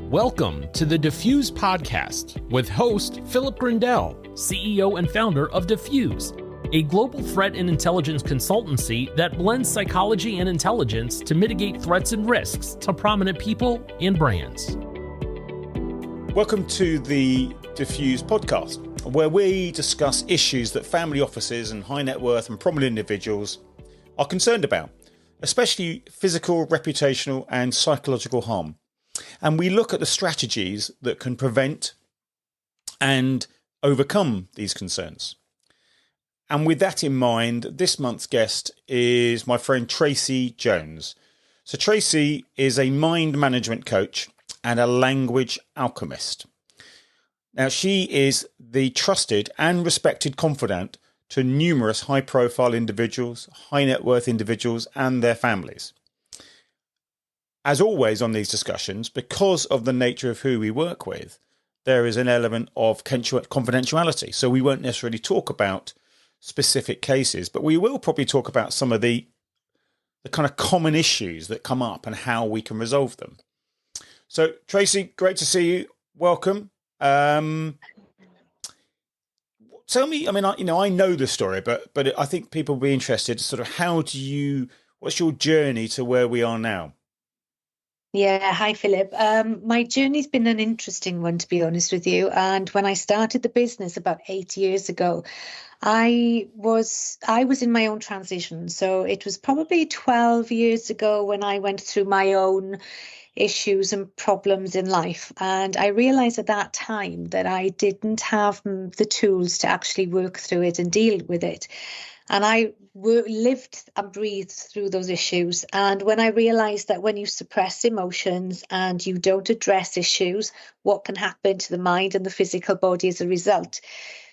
Welcome to the Diffuse Podcast with host Philip Grindell, CEO and founder of Diffuse, a global threat and intelligence consultancy that blends psychology and intelligence to mitigate threats and risks to prominent people and brands. Welcome to the Diffuse Podcast, where we discuss issues that family offices and high net worth and prominent individuals are concerned about, especially physical, reputational and psychological harm. And we look at the strategies that can prevent and overcome these concerns. And with that in mind, this month's guest is my friend Tracey Jones. So Tracey is a mind management coach and a language alchemist. Now, she is the trusted and respected confidante to numerous high-profile individuals, high net worth individuals and their families. As always on these discussions, because of the nature of who we work with, there is an element of confidentiality. So we won't necessarily talk about specific cases, but we will probably talk about some of the kind of common issues that come up and how we can resolve them. So Tracey, great to see you. Welcome. Tell me, I mean, I know the story, but I think people will be interested. Sort of, what's your journey to where we are now? Yeah, hi Philip. My journey's been an interesting one, to be honest with you. And when I started the business about 8 years ago, I was in my own transition. So it was probably 12 years ago when I went through my own issues and problems in life. And I realized at that time that I didn't have the tools to actually work through it and deal with it. And I lived and breathed through those issues. And when I realized that when you suppress emotions and you don't address issues, what can happen to the mind and the physical body as a result?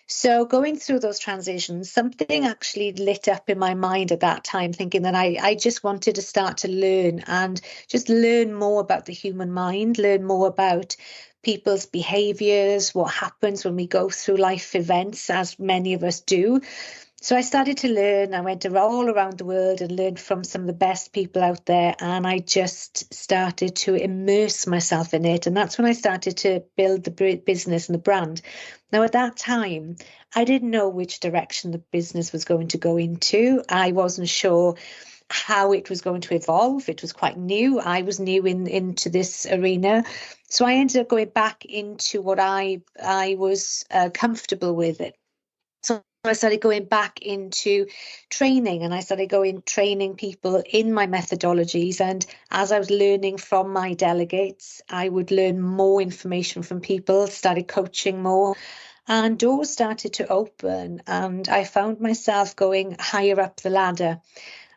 So going through those transitions, something actually lit up in my mind at that time, thinking that I just wanted to start to learn and just learn more about the human mind, learn more about people's behaviours, what happens when we go through life events, as many of us do. So I started to learn. I went all around the world and learned from some of the best people out there. And I just started to immerse myself in it. And that's when I started to build the business and the brand. Now, at that time, I didn't know which direction the business was going to go into. I wasn't sure how it was going to evolve. It was quite new. I was new into this arena. So I ended up going back into what I was comfortable with it. So I started going back into training, and I started training people in my methodologies. And as I was learning from my delegates, I would learn more information from people, started coaching more, and doors started to open. And I found myself going higher up the ladder.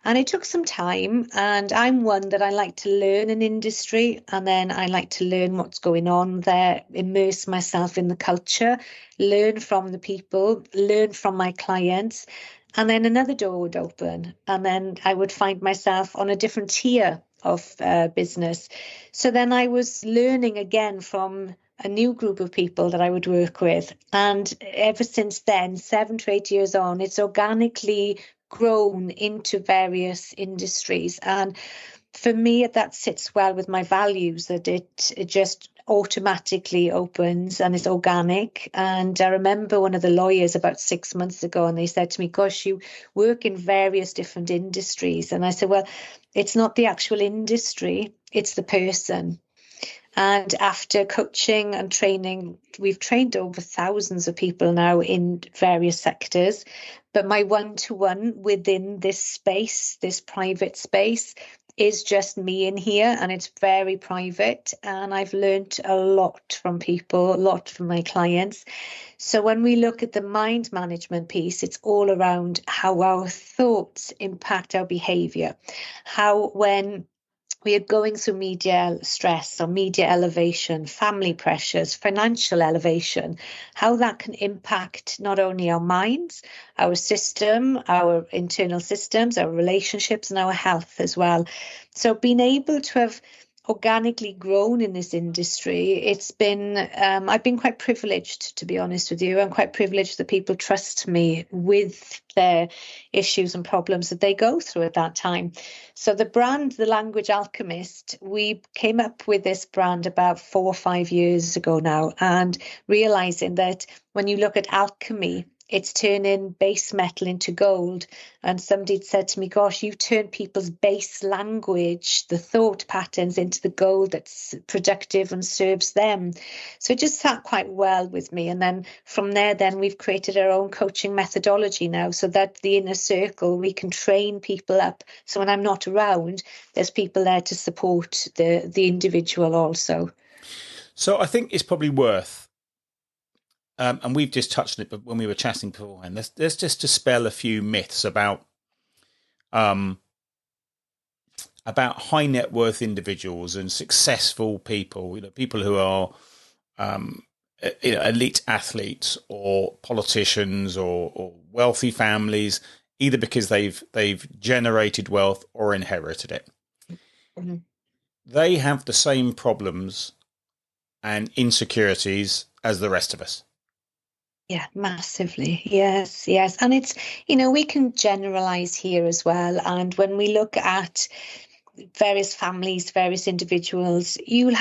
And it took some time, and I'm one that I like to learn an industry, and then I like to learn what's going on there, immerse myself in the culture, learn from the people, learn from my clients, and then another door would open, and then I would find myself on a different tier of business. So then I was learning again from a new group of people that I would work with. And ever since then, 7 to 8 years on, it's organically grown into various industries. And for me, that sits well with my values, that it just automatically opens and it's organic. And I remember one of the lawyers about 6 months ago, and they said to me, gosh, you work in various different industries. And I said, well, it's not the actual industry, it's the person. And after coaching and training, we've trained over thousands of people now in various sectors. But my one-to-one within this space, this private space, is just me in here, and it's very private. And I've learned a lot from people, a lot from my clients. So when we look at the mind management piece, it's all around how our thoughts impact our behavior, how when we are going through media stress or media elevation, family pressures, financial elevation, how that can impact not only our minds, our system, our internal systems, our relationships, and our health as well. So being able to have organically grown in this industry. It's been, I've been quite privileged, to be honest with you. I'm quite privileged that people trust me with their issues and problems that they go through at that time. So the brand, The Language Alchemist, we came up with this brand about 4 or 5 years ago now, and realizing that when you look at alchemy, it's turning base metal into gold. And somebody had said to me, gosh, you've turned people's base language, the thought patterns, into the gold that's productive and serves them. So it just sat quite well with me. And then from there, then we've created our own coaching methodology now, so that the inner circle, we can train people up. So when I'm not around, there's people there to support the individual also. So I think it's probably worth, and we've just touched on it, but when we were chatting beforehand, let's just dispel a few myths about high net worth individuals and successful people. People who are elite athletes or politicians or wealthy families, either because they've generated wealth or inherited it. Mm-hmm. They have the same problems and insecurities as the rest of us. Yeah, massively. Yes, yes. And it's, we can generalize here as well. And when we look at various families, various individuals, you'll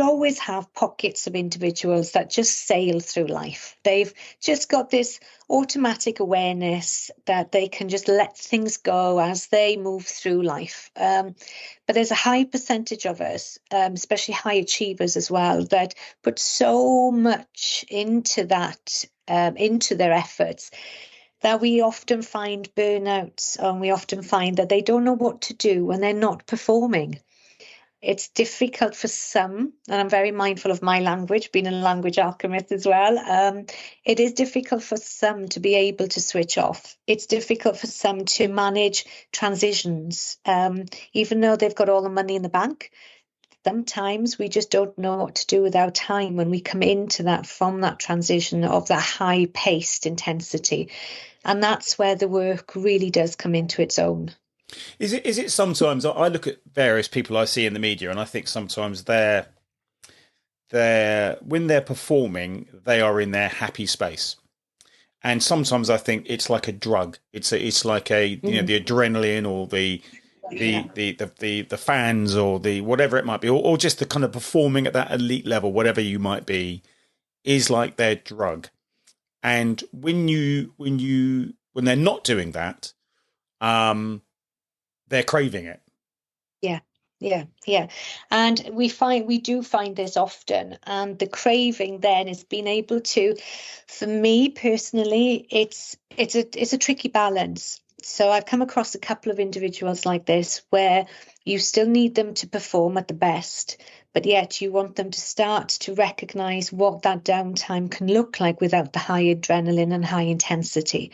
always have pockets of individuals that just sail through life. They've just got this automatic awareness that they can just let things go as they move through life. But there's a high percentage of us, especially high achievers as well, that put so much into that, into their efforts, that we often find burnouts, and we often find that they don't know what to do when they're not performing. It's difficult for some, and I'm very mindful of my language, being a language alchemist as well. It is difficult for some to be able to switch off. It's difficult for some to manage transitions, even though they've got all the money in the bank. Sometimes we just don't know what to do with our time when we come into that, from that transition of that high-paced intensity. And that's where the work really does come into its own. Is it sometimes, I look at various people I see in the media, and I think sometimes they're when they're performing, they are in their happy space. And sometimes I think it's like a drug. It's like the adrenaline, or the fans, or the whatever it might be, or just the kind of performing at that elite level, whatever you might be, is like their drug. And when they're not doing that, they're craving it. Yeah. And we do find this often. And the craving then is being able to, for me personally, it's a tricky balance. So I've come across a couple of individuals like this, where you still need them to perform at the best, but yet you want them to start to recognize what that downtime can look like without the high adrenaline and high intensity.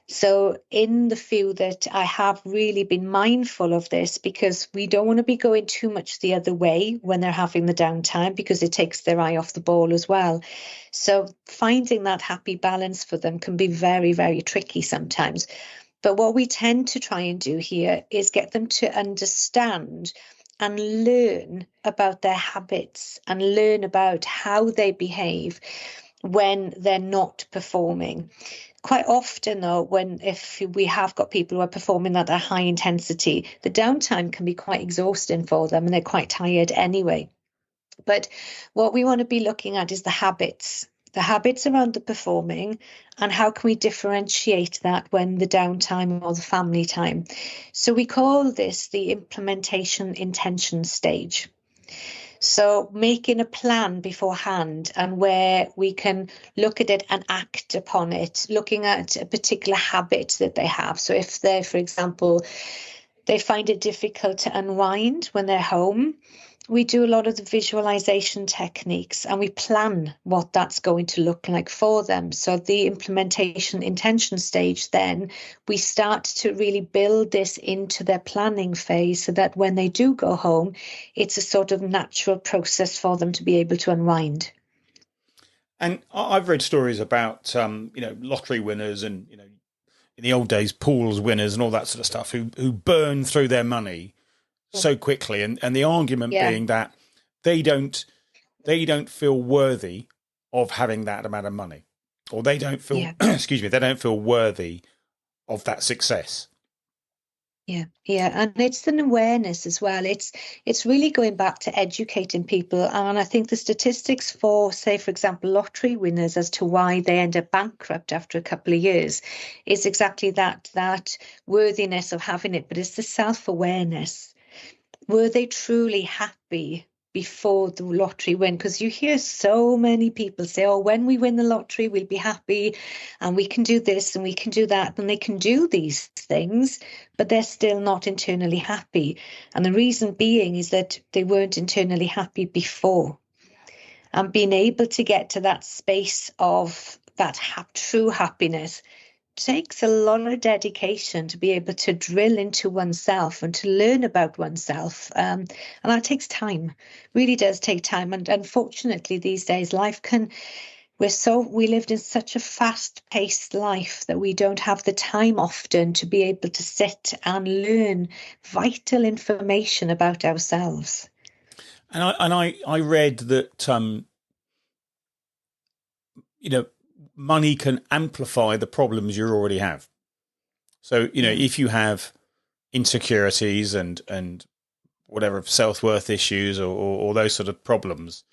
So in the few that I have really been mindful of this, because we don't want to be going too much the other way when they're having the downtime, because it takes their eye off the ball as well. So finding that happy balance for them can be very, very tricky sometimes. But what we tend to try and do here is get them to understand and learn about their habits, and learn about how they behave when they're not performing. Quite often, though, if we have got people who are performing at a high intensity, the downtime can be quite exhausting for them, and they're quite tired anyway. But what we want to be looking at is the habits around the performing, and how can we differentiate that when the downtime or the family time. So we call this the implementation intention stage. So making a plan beforehand, and where we can look at it and act upon it, looking at a particular habit that they have. So if they're, for example, they find it difficult to unwind when they're home, we do a lot of the visualization techniques, and we plan what that's going to look like for them. So the implementation intention stage, then we start to really build this into their planning phase, so that when they do go home, it's a sort of natural process for them to be able to unwind. And I've read stories about lottery winners, and in the old days, pools winners and all that sort of stuff, who burn through their money so quickly, and the argument Yeah. being that they don't feel worthy of having that amount of money, or they don't feel Yeah. excuse me, they don't feel worthy of that success. Yeah, and it's an awareness as well. It's really going back to educating people, and I think the statistics for, say, for example, lottery winners as to why they end up bankrupt after a couple of years is exactly that worthiness of having it, but it's the self-awareness. Were they truly happy before the lottery win? Because you hear so many people say, oh, when we win the lottery, we'll be happy and we can do this and we can do that. And they can do these things, but they're still not internally happy. And the reason being is that they weren't internally happy before. And being able to get to that space of that true happiness takes a lot of dedication to be able to drill into oneself and to learn about oneself. And that takes time, really does take time. And unfortunately, these days, we lived in such a fast-paced life that we don't have the time often to be able to sit and learn vital information about ourselves. And I read that money can amplify the problems you already have. So if you have insecurities and whatever self-worth issues or those sort of problems,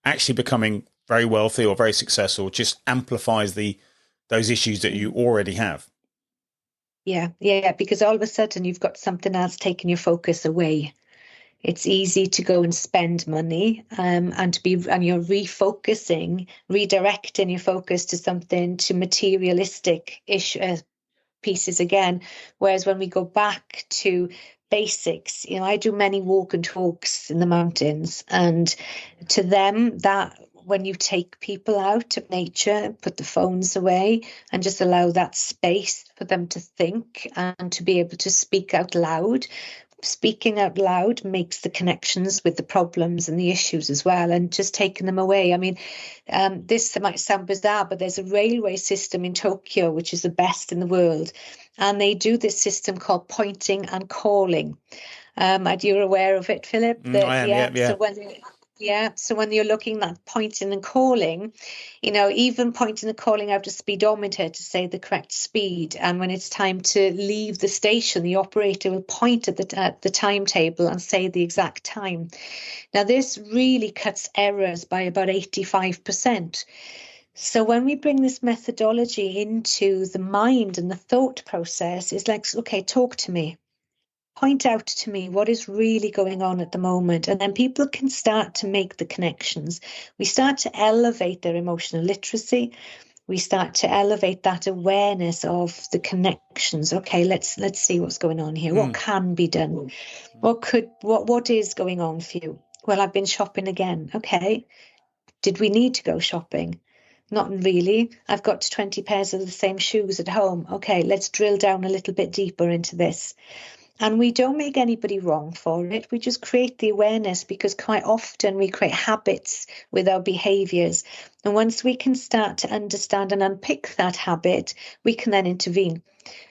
actually becoming very wealthy or very successful just amplifies those issues that you already have. Yeah, because all of a sudden you've got something else taking your focus away. It's easy to go and spend money, and you're refocusing, redirecting your focus to something, to materialistic pieces again. Whereas when we go back to basics, I do many walk and talks in the mountains, and to them, that when you take people out of nature, put the phones away and just allow that space for them to think and to be able to speak out loud. Speaking out loud makes the connections with the problems and the issues as well, and just taking them away. I mean, this might sound bizarre, but there's a railway system in Tokyo, which is the best in the world. And they do this system called pointing and calling. You're aware of it, Philip? I am, yeah. So when you're looking at pointing and calling, even pointing and calling out a speedometer to say the correct speed, and when it's time to leave the station, the operator will point at the timetable and say the exact time. Now, this really cuts errors by about 85%. So when we bring this methodology into the mind and the thought process, it's like, okay, talk to me. Point out to me what is really going on at the moment, and then people can start to make the connections. We start to elevate their emotional literacy. We start to elevate that awareness of the connections. Okay, let's see what's going on here. What can be done? What is going on for you? Well, I've been shopping again. Okay, did we need to go shopping? Not really. I've got 20 pairs of the same shoes at home. Okay, let's drill down a little bit deeper into this. And we don't make anybody wrong for it. We just create the awareness, because quite often we create habits with our behaviours. And once we can start to understand and unpick that habit, we can then intervene.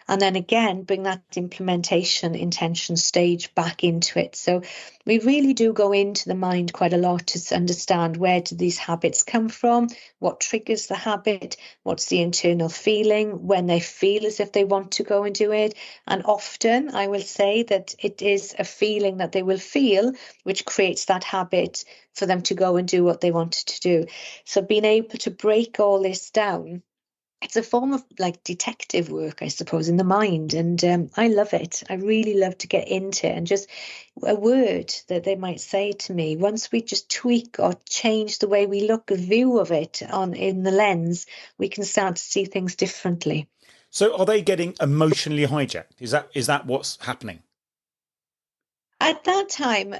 And then again, bring that implementation intention stage back into it. So we really do go into the mind quite a lot to understand, where do these habits come from? What triggers the habit? What's the internal feeling when they feel as if they want to go and do it? And often I will say that it is a feeling that they will feel which creates that habit for them to go and do what they wanted to do. So being able to break all this down, it's a form of like detective work, I suppose, in the mind. And I love it. I really love to get into it. And just a word that they might say to me, once we just tweak or change the way we look, a view of it in the lens, we can start to see things differently. So are they getting emotionally hijacked? Is that what's happening? At that time,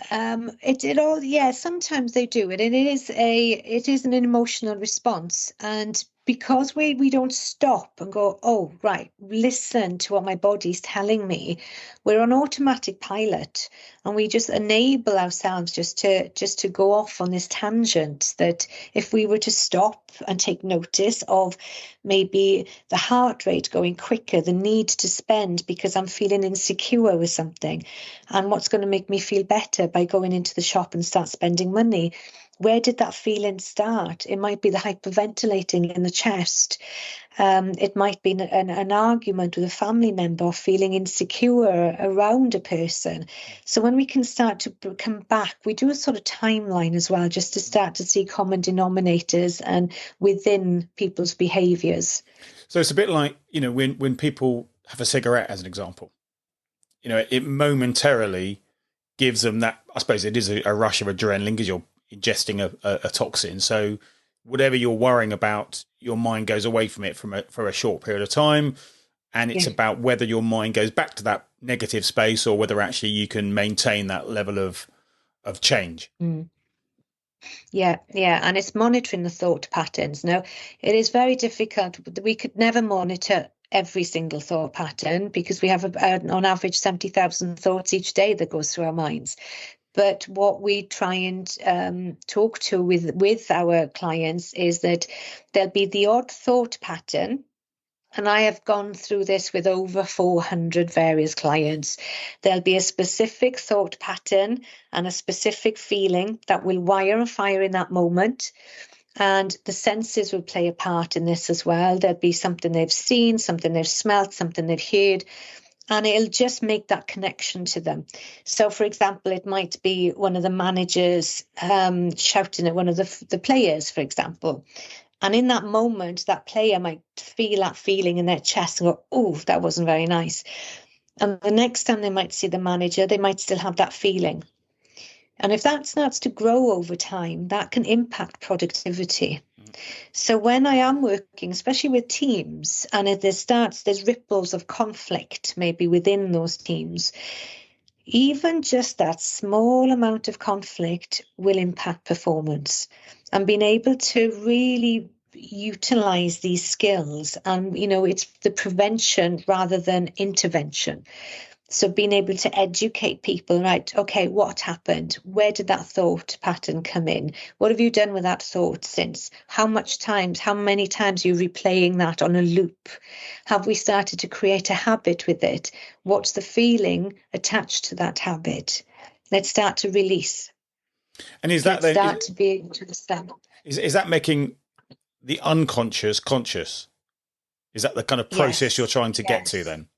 it all, yeah, sometimes they do it. And it is an emotional response. And because we don't stop and go, oh, right, listen to what my body's telling me, we're on automatic pilot, and we just enable ourselves just to go off on this tangent, that if we were to stop and take notice of maybe the heart rate going quicker, the need to spend because I'm feeling insecure with something, and what's going to make me feel better by going into the shop and start spending money. Where did that feeling start? It might be the hyperventilating in the chest. It might be an argument with a family member, or feeling insecure around a person. So when we can start to come back, we do a sort of timeline as well, just to start to see common denominators and within people's behaviours. So it's a bit like, when people have a cigarette, as an example, it momentarily gives them that, I suppose it is a rush of adrenaline because you're ingesting a toxin. So whatever you're worrying about, your mind goes away from it for a short period of time. And it's about whether your mind goes back to that negative space, or whether actually you can maintain that level of change. Mm. Yeah. And it's monitoring the thought patterns. Now, it is very difficult. We could never monitor every single thought pattern, because we have on average 70,000 thoughts each day that goes through our minds. But what we try and talk to with our clients is that there'll be the odd thought pattern. And I have gone through this with over 400 various clients. There'll be a specific thought pattern and a specific feeling that will wire and fire in that moment. And the senses will play a part in this as well. There'll be something they've seen, something they've smelt, something they've heard. And it'll just make that connection to them. So, for example, it might be one of the managers shouting at one of the players, for example. And in that moment, that player might feel that feeling in their chest and go, oh, that wasn't very nice. And the next time they might see the manager, they might still have that feeling. And if that starts to grow over time, that can impact productivity. So when I am working, especially with teams, and there's ripples of conflict maybe within those teams, even just that small amount of conflict will impact performance. And being able to really utilize these skills, and it's the prevention rather than intervention. So being able to educate people, right, okay, what happened? Where did that thought pattern come in? What have you done with that thought since? How many times are you replaying that on a loop? Have we started to create a habit with it? What's the feeling attached to that habit? Let's start to release. And is that then, start to be able to understand? Is that making the unconscious conscious? Is that the kind of process you're trying to get to then?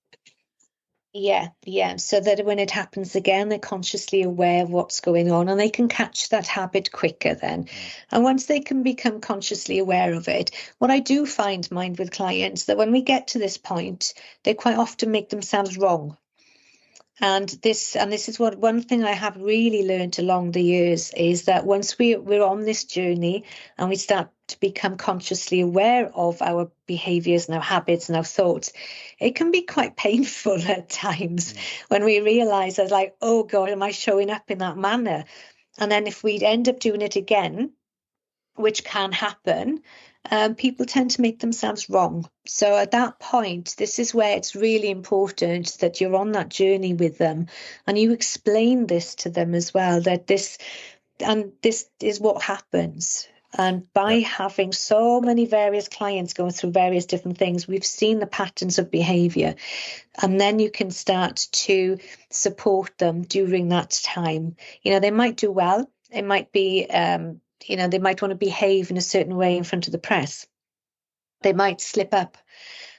Yeah. So that when it happens again, they're consciously aware of what's going on, and they can catch that habit quicker then. And once they can become consciously aware of it, what I do find, mind, with clients, that when we get to this point, they quite often make themselves wrong. And this is what one thing I have really learned along the years is that once we're on this journey and we start to become consciously aware of our behaviours and our habits and our thoughts, it can be quite painful at times when we realise that, like, oh God, am I showing up in that manner? And then if we end up doing it again, which can happen, people tend to make themselves wrong. So at that point, this is where it's really important that you're on that journey with them and you explain this to them as well, that this is what happens. And by having so many various clients going through various different things, we've seen the patterns of behaviour. And then you can start to support them during that time. They might do well. It might be they might want to behave in a certain way in front of the press. They might slip up,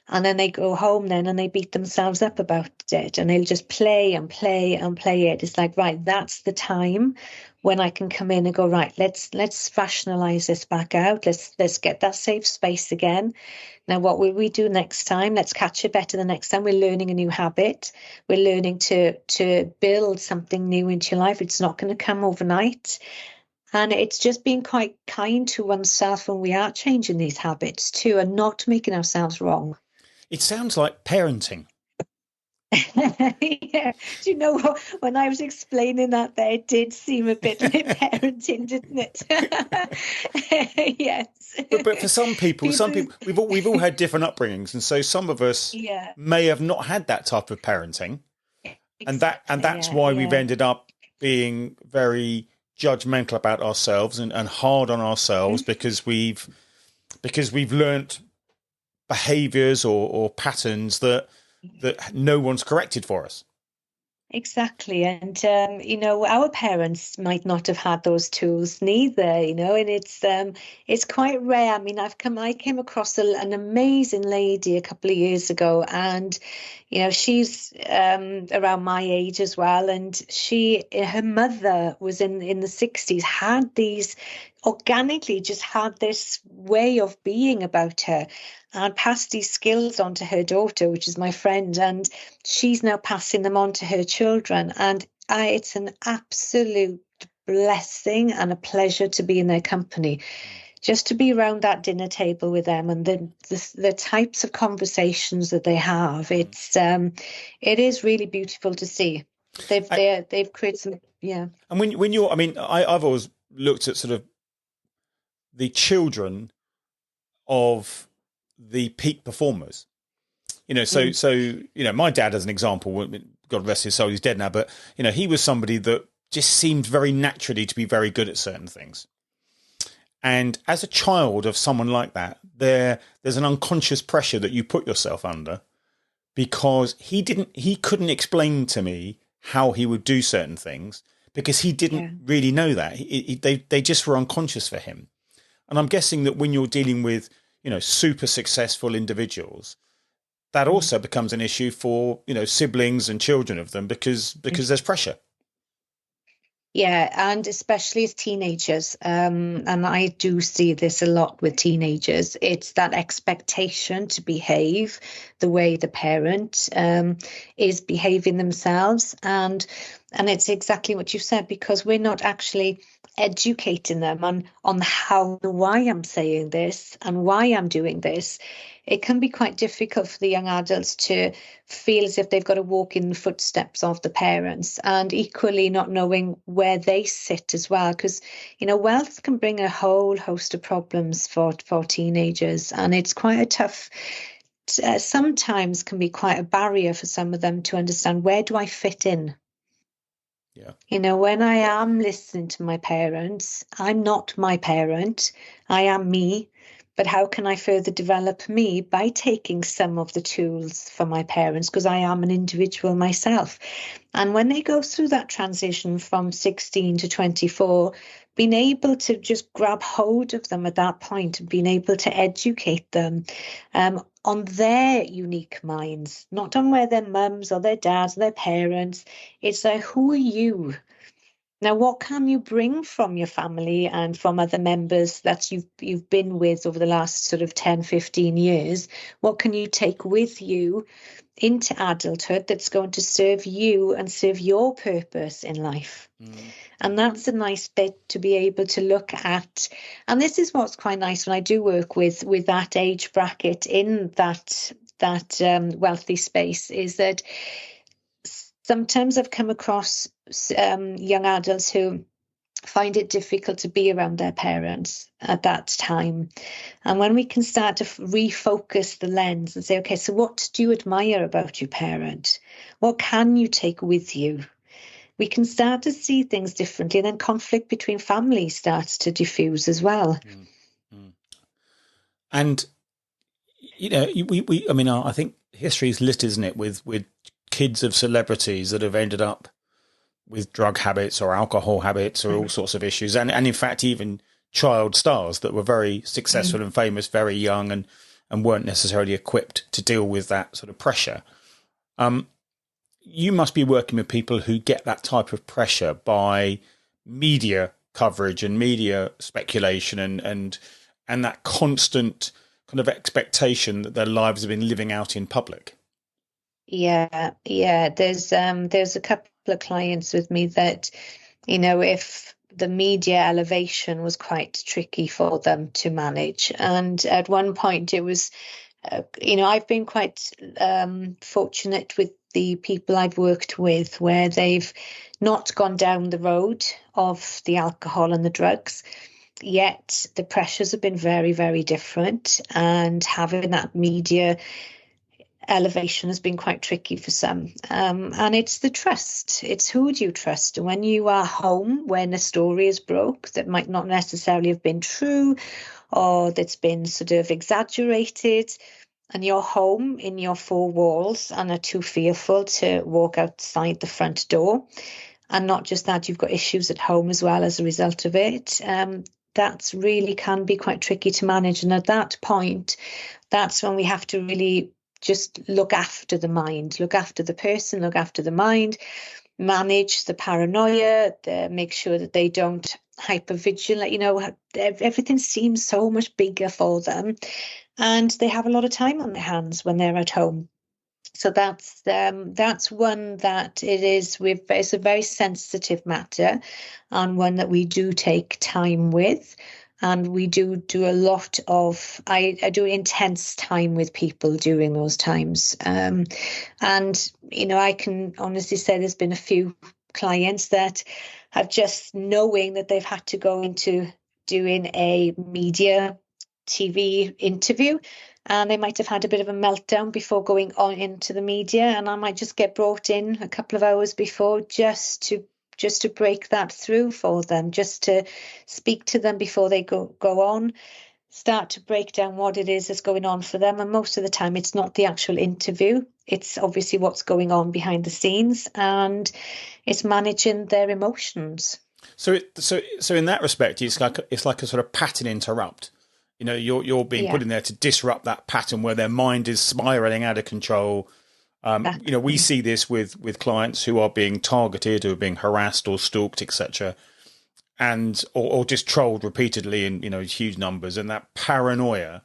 and then they go home then and they beat themselves up about it, and they'll just play and play and play it. It's like, right, that's the time when I can come in and go, right, let's rationalize this back out. Let's get that safe space again. Now, what will we do next time? Let's catch it better the next time. We're learning a new habit. We're learning to build something new into your life. It's not going to come overnight. And it's just being quite kind to oneself when we are changing these habits too, and not making ourselves wrong. It sounds like parenting. Yeah. Do you know what? When I was explaining that there, it did seem a bit like parenting, didn't it? Yes. But for some people, People, we've all had different upbringings, and so some of us yeah, may have not had that type of parenting, and exactly. that's Yeah, why we've yeah. ended up being very judgmental about ourselves and hard on ourselves because we've learnt behaviours or patterns that no one's corrected for us. Exactly. And, our parents might not have had those tools neither, and it's quite rare. I mean, I came across an amazing lady a couple of years ago, and, she's around my age as well. And her mother was in the 60s, had these organically just had this way of being about her and passed these skills on to her daughter, which is my friend. And she's now passing them on to her children. And it's an absolute blessing and a pleasure to be in their company, just to be around that dinner table with them and the types of conversations that they have. It is really beautiful to see. They've created some, yeah. And when you're, I mean, I've always looked at sort of the children of the peak performers. My dad, as an example, God rest his soul, he's dead now, but he was somebody that just seemed very naturally to be very good at certain things. And as a child of someone like that, there's an unconscious pressure that you put yourself under, because he couldn't explain to me how he would do certain things, because he didn't really know that. They just were unconscious for him. And I'm guessing that when you're dealing with, super successful individuals, that also becomes an issue for, siblings and children of them, because there's pressure. Yeah, and especially as teenagers, and I do see this a lot with teenagers. It's that expectation to behave the way the parent is behaving themselves, and it's exactly what you said, because we're not actually educating them on how, why I'm saying this and why I'm doing this. It can be quite difficult for the young adults to feel as if they've got to walk in the footsteps of the parents, and equally not knowing where they sit as well, because wealth can bring a whole host of problems for teenagers, and it's quite a tough, sometimes can be quite a barrier for some of them to understand, where do I fit in? Yeah. When I am listening to my parents, I'm not my parent, I am me. But how can I further develop me? By taking some of the tools from my parents, because I am an individual myself. And when they go through that transition from 16 to 24, being able to just grab hold of them at that point and being able to educate them on their unique minds, not on where their mums or their dads or their parents. It's like, who are you? Now, what can you bring from your family and from other members that you've been with over the last sort of 10, 15 years? What can you take with you into adulthood that's going to serve you and serve your purpose in life? And that's a nice bit to be able to look at. And this is what's quite nice when I do work with that age bracket in that wealthy space, is that sometimes I've come across young adults who find it difficult to be around their parents at that time. And when we can start to refocus the lens and say, okay, so what do you admire about your parent? What can you take with you? We can start to see things differently, and then conflict between families starts to diffuse as well. And, I think history is lit, isn't it, with kids of celebrities that have ended up with drug habits or alcohol habits or all sorts of issues. And in fact, even child stars that were very successful and famous very young and weren't necessarily equipped to deal with that sort of pressure. You must be working with people who get that type of pressure by media coverage and media speculation and that constant kind of expectation that their lives have been living out in public. Yeah. There's a couple of clients with me that, if the media elevation was quite tricky for them to manage. And at one point it was, I've been quite fortunate with the people I've worked with where they've not gone down the road of the alcohol and the drugs, yet the pressures have been very, very different, and having that media elevation has been quite tricky for some. And it's the trust. It's who do you trust? And when you are home, when a story is broke that might not necessarily have been true, or that's been sort of exaggerated, and you're home in your four walls and are too fearful to walk outside the front door, and not just that, you've got issues at home as well as a result of it, that's really can be quite tricky to manage. And at that point, that's when we have to really just look after the mind, look after the person, look after the mind, manage the paranoia, make sure that they don't hypervigilate. You know, everything seems so much bigger for them, and they have a lot of time on their hands when they're at home. So that's one that it's a very sensitive matter, and one that we do take time with. And we do a lot of, I do intense time with people during those times. And, you know, I can honestly say there's been a few clients that have just knowing that they've had to go into doing a media TV interview, and they might have had a bit of a meltdown before going on into the media, and I might just get brought in a couple of hours before just to break that through for them, just to speak to them before they go on, start to break down what it is that's going on for them. And most of the time it's not the actual interview, it's obviously what's going on behind the scenes, and it's managing their emotions. So in that respect, it's like a sort of pattern interrupt. You know, you're being put in there to disrupt that pattern where their mind is spiraling out of control. You know, we see this with clients who are being targeted, who are being harassed or stalked, etc., and or just trolled repeatedly in, you know, huge numbers, and that paranoia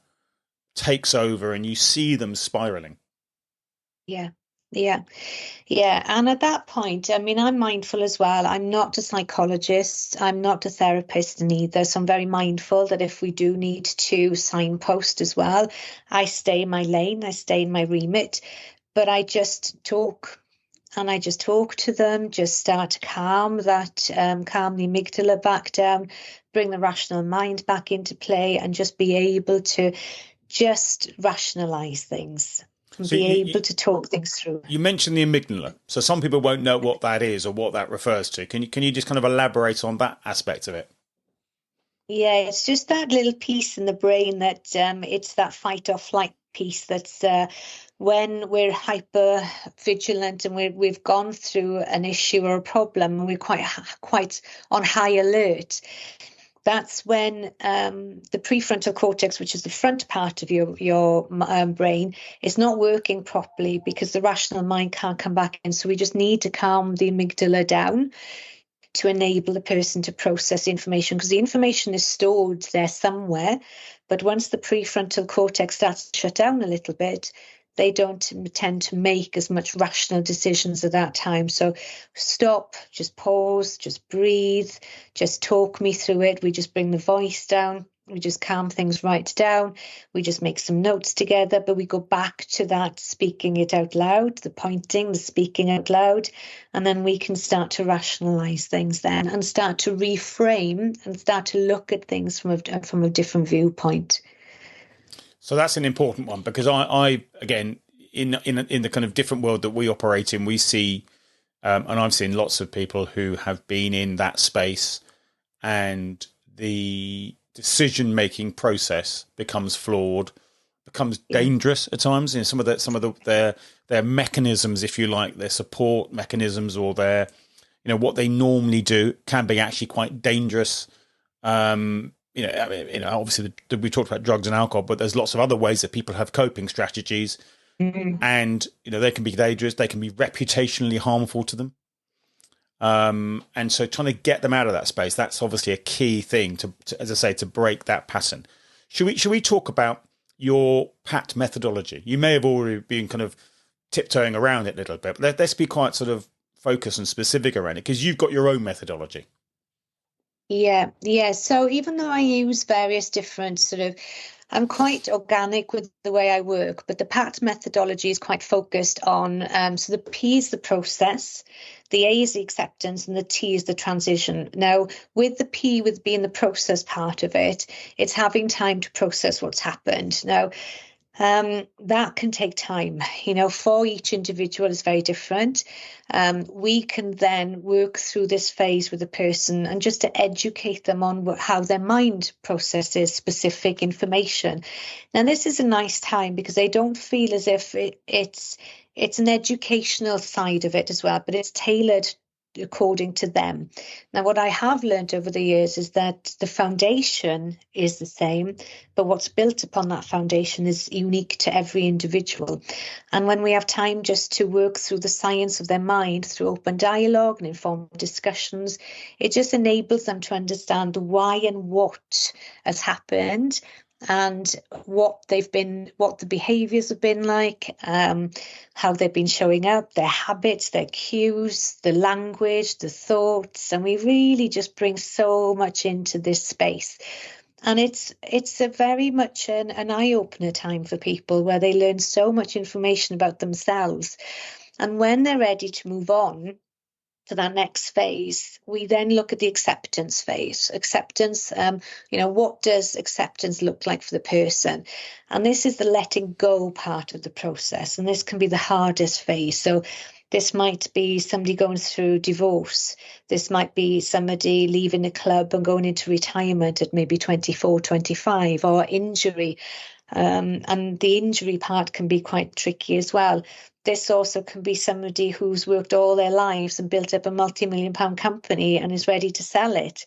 takes over, and you see them spiraling. Yeah. And at that point, I mean, I'm mindful as well. I'm not a psychologist. I'm not a therapist neither. So I'm very mindful that if we do need to signpost as well, I stay in my lane, I stay in my remit, but I just talk. And I just talk to them, just start to calm the amygdala back down, bring the rational mind back into play, and just be able to just rationalize things. So be able to talk things through. You mentioned the amygdala, so some people won't know what that is or what that refers to. Can you just kind of elaborate on that aspect of it? Yeah, it's just that little piece in the brain that it's that fight or flight piece that's when we're hyper vigilant and we've gone through an issue or a problem and we're quite on high alert. That's when the prefrontal cortex, which is the front part of your brain, is not working properly because the rational mind can't come back in. So we just need to calm the amygdala down to enable the person to process information, because the information is stored there somewhere. But once the prefrontal cortex starts to shut down a little bit, they don't tend to make as much rational decisions at that time. So stop, just pause, just breathe, just talk me through it. We just bring the voice down. We just calm things right down. We just make some notes together, but we go back to that speaking it out loud, the pointing, the speaking out loud, and then we can start to rationalize things then and start to reframe and start to look at things from a different viewpoint. So that's an important one, because I again, in the kind of different world that we operate in, we see, and I've seen lots of people who have been in that space, and the decision-making process becomes flawed, becomes dangerous at times. You know, some of their mechanisms, if you like, their support mechanisms, or their, you know, what they normally do can be actually quite dangerous. You know, I mean, obviously we talked about drugs and alcohol, but there's lots of other ways that people have coping strategies, and you know, they can be dangerous. They can be reputationally harmful to them. And so trying to get them out of that space, that's obviously a key thing to as I say, to break that pattern. Should we talk about your PAT methodology? You may have already been kind of tiptoeing around it a little bit, but let's be quite sort of focused and specific around it, because you've got your own methodology. Yeah. So even though I use various different sort of I'm quite organic with the way I work, but the PAT methodology is quite focused on, so the P is the process, the A is the acceptance, and the T is the transition. Now, with the P, with being the process part of it, it's having time to process what's happened. Now, that can take time, for each individual is very different. We can then work through this phase with a person and just to educate them on how their mind processes specific information. Now, this is a nice time because they don't feel as if it's an educational side of it as well, but it's tailored according to them. Now, what I have learned over the years is that the foundation is the same, but what's built upon that foundation is unique to every individual. And when we have time just to work through the science of their mind through open dialogue and informed discussions, it just enables them to understand why and what has happened and what the behaviours have been like, how they've been showing up, their habits, their cues, the language, the thoughts, and we really just bring so much into this space. And it's a very much an eye-opener time for people where they learn so much information about themselves. And when they're ready to move on to that next phase, we then look at the acceptance phase. Acceptance, what does acceptance look like for the person? And this is the letting go part of the process. And this can be the hardest phase. So this might be somebody going through divorce. This might be somebody leaving the club and going into retirement at maybe 24, 25, or injury. And the injury part can be quite tricky as well. This also can be somebody who's worked all their lives and built up a multi-million-pound company and is ready to sell it.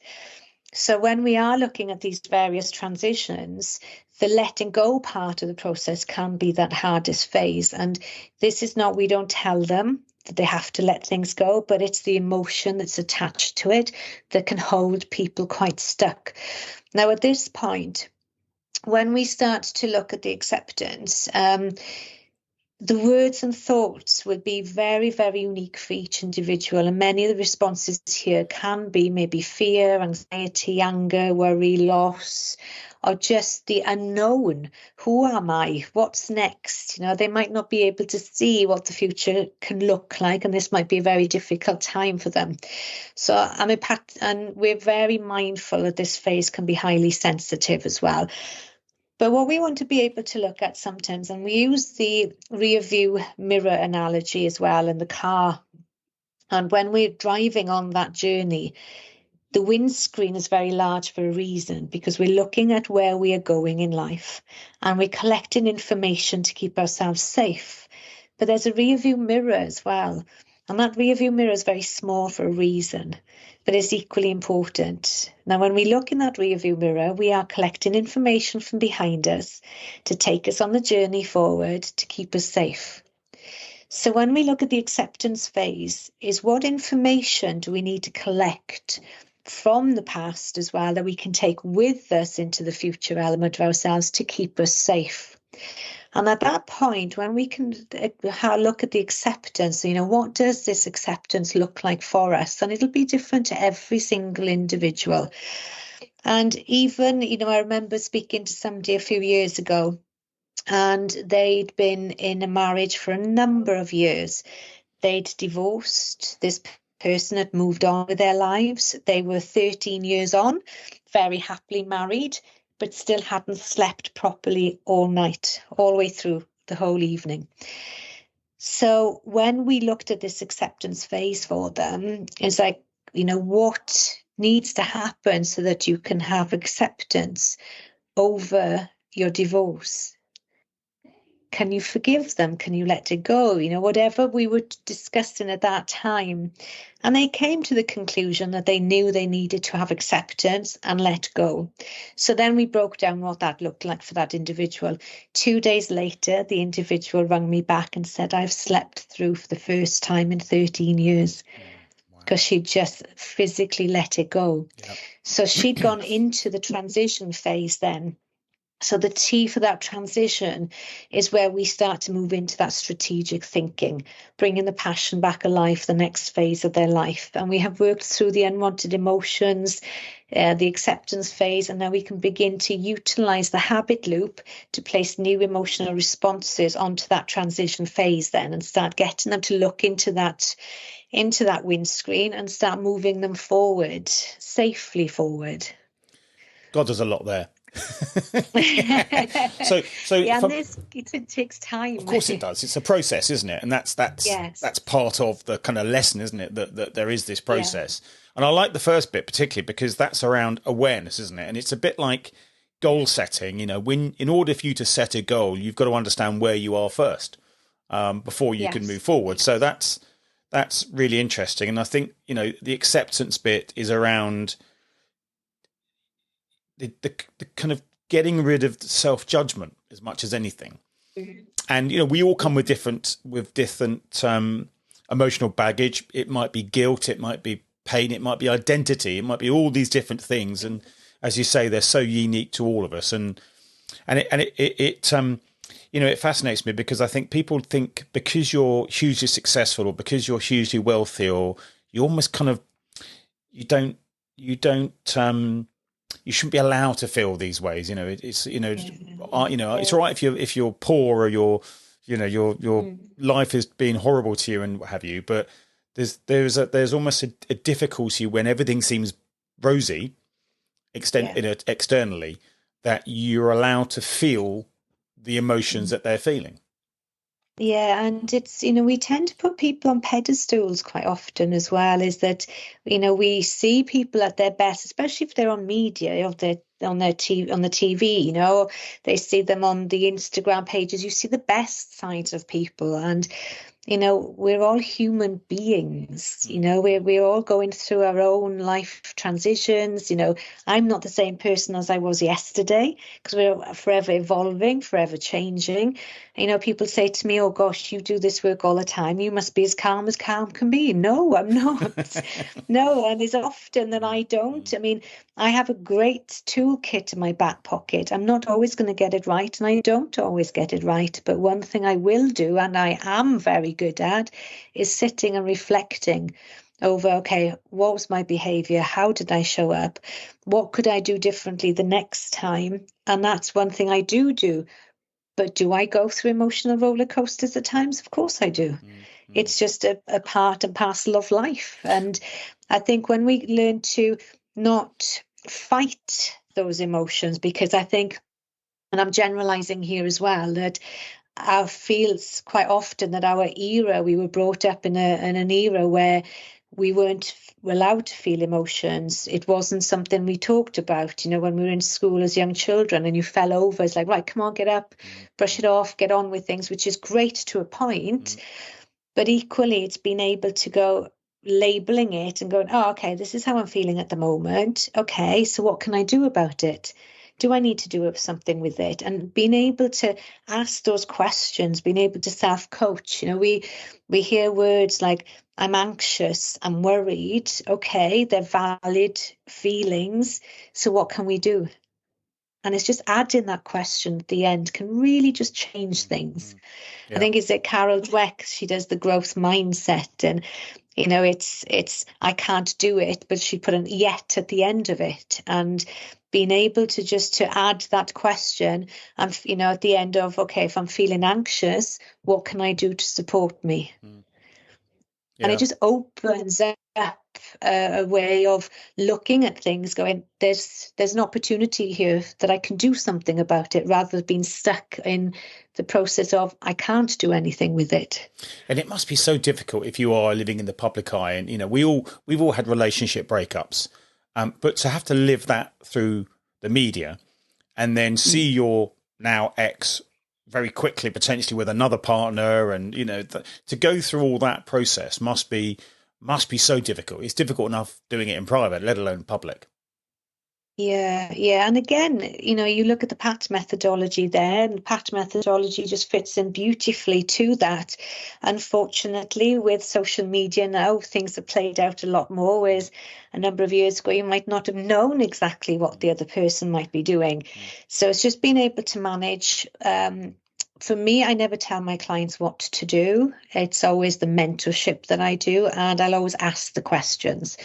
So when we are looking at these various transitions, the letting go part of the process can be that hardest phase. And this is not, we don't tell them that they have to let things go, but it's the emotion that's attached to it that can hold people quite stuck. Now, at this point, when we start to look at the acceptance, the words and thoughts will be very, very unique for each individual. And many of the responses here can be maybe fear, anxiety, anger, worry, loss, or just the unknown. Who am I? What's next? They might not be able to see what the future can look like. And this might be a very difficult time for them. So and we're very mindful that this phase can be highly sensitive as well. But what we want to be able to look at sometimes, and we use the rear view mirror analogy as well in the car. And when we're driving on that journey, the windscreen is very large for a reason, because we're looking at where we are going in life and we're collecting information to keep ourselves safe. But there's a rear view mirror as well. And that rear view mirror is very small for a reason, but it's equally important. Now, when we look in that rear view mirror, we are collecting information from behind us to take us on the journey forward to keep us safe. So when we look at the acceptance phase, is what information do we need to collect from the past as well that we can take with us into the future element of ourselves to keep us safe? And at that point, when we can look at the acceptance, what does this acceptance look like for us? And it'll be different to every single individual. And even, I remember speaking to somebody a few years ago, and they'd been in a marriage for a number of years. They'd divorced. This person had moved on with their lives. They were 13 years on, very happily married, but still hadn't slept properly all night, all the way through the whole evening. So when we looked at this acceptance phase for them, it's like, what needs to happen so that you can have acceptance over your divorce? Can you forgive them? Can you let it go? Whatever we were discussing at that time. And they came to the conclusion that they knew they needed to have acceptance and let go. So then we broke down what that looked like for that individual. 2 days later, the individual rang me back and said, I've slept through for the first time in 13 years. Because she just physically let it go. Yep. So she'd gone into the transition phase then. So the T for that transition is where we start to move into that strategic thinking, bringing the passion back alive, the next phase of their life. And we have worked through the unwanted emotions, the acceptance phase, and now we can begin to utilize the habit loop to place new emotional responses onto that transition phase then, and start getting them to look into that windscreen and start moving them forward, safely forward. God, there's a lot there. It takes time. Of course it does. It's a process, isn't it? And that's part of the kind of lesson, isn't it? That there is this process. Yeah. And I like the first bit particularly because that's around awareness, isn't it? And it's a bit like goal setting. When in order for you to set a goal, you've got to understand where you are first before you can move forward. So that's really interesting. And I think the acceptance bit is around the kind of getting rid of self-judgment as much as anything. Mm-hmm. And we all come with different emotional baggage. It might be guilt, it might be pain, it might be identity, it might be all these different things. And as you say, they're so unique to all of us. And it fascinates me because I think people think because you're hugely successful or because you're hugely wealthy, or you almost kind of you shouldn't be allowed to feel these ways. It's all right if you're poor or your life is being horrible to you and what have you. But there's almost a difficulty when everything seems rosy, externally, that you're allowed to feel the emotions that they're feeling. Yeah, and it's, we tend to put people on pedestals quite often as well, is that, we see people at their best, especially if they're on media, on the TV, they see them on the Instagram pages, you see the best sides of people. And we're all human beings, we're all going through our own life transitions. I'm not the same person as I was yesterday because we're forever evolving, forever changing. People say to me, oh gosh, you do this work all the time, you must be as calm can be. No, I'm not. No, and it's often that I don't. I have a great toolkit in my back pocket. I'm not always going to get it right, and I don't always get it right. But one thing I will do, and I am very good at, is sitting and reflecting over, okay, what was my behavior? How did I show up? What could I do differently the next time? And that's one thing I do. But do I go through emotional roller coasters at times? Of course I do. Mm-hmm. It's just a part and parcel of life. And I think when we learn to not fight those emotions, because I think, and I'm generalizing here as well, that I feel quite often that our era, we were brought up in an era where we weren't allowed to feel emotions. It wasn't something we talked about, when we were in school as young children and you fell over, it's like, right, come on, get up, brush it off, get on with things, which is great to a point. But equally, it's being able to go labeling it and going, oh, okay, this is how I'm feeling at the moment. Okay, so what can I do about it? Do I need to do something with it? And being able to ask those questions, being able to self-coach. We hear words like, I'm anxious, I'm worried. Okay, they're valid feelings. So what can we do? And it's just adding that question at the end can really just change things. Yeah. I think it's that Carol Dweck, she does the growth mindset, and it's I can't do it, but she put an yet at the end of it, and being able to add that question, and at the end of, okay, if I'm feeling anxious, what can I do to support me? Yeah. And it just opens up a way of looking at things, going, there's an opportunity here that I can do something about it, rather than being stuck in the process of I can't do anything with it. And it must be so difficult if you are living in the public eye, and we've all had relationship breakups, but to have to live that through the media and then see your now ex very quickly potentially with another partner, and to go through all that process must be so difficult. It's difficult enough doing it in private, let alone public. Yeah. And again, you look at the PAT methodology there, and the PAT methodology just fits in beautifully to that. Unfortunately, with social media now, things are played out a lot more, whereas a number of years ago, you might not have known exactly what the other person might be doing. So it's just being able to manage. For me, I never tell my clients what to do. It's always the mentorship that I do, and I'll always ask the questions.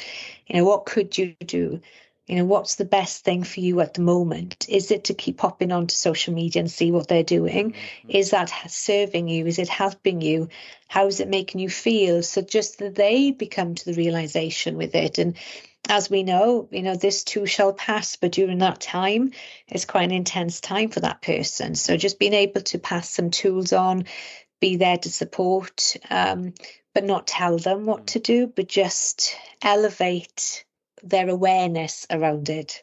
What could you do? What's the best thing for you at the moment? Is it to keep popping onto social media and see what they're doing? Is that serving you? Is it helping you? How's it making you feel? So just that they become to the realization with it. And as we know, this too shall pass, but during that time, it's quite an intense time for that person. So just being able to pass some tools on, be there to support, but not tell them what to do, but just elevate their awareness around it.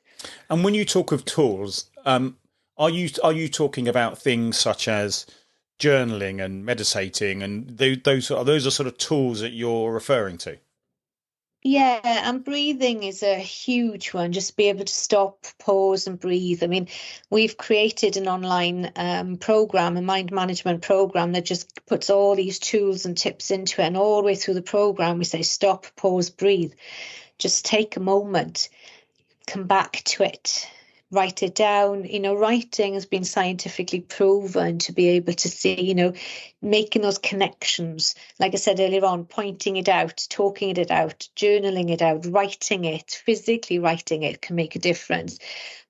And when you talk of tools, are you talking about things such as journaling and meditating, and those are sort of tools that you're referring to? Yeah, and breathing is a huge one. Just be able to stop, pause, and breathe. I mean, we've created an online program, a mind management program that just puts all these tools and tips into it. And all the way through the program, we say stop, pause, breathe. Just take a moment, come back to it, write it down. Writing has been scientifically proven to be able to see, making those connections. Like I said earlier on, pointing it out, talking it out, journaling it out, writing it, physically writing it can make a difference.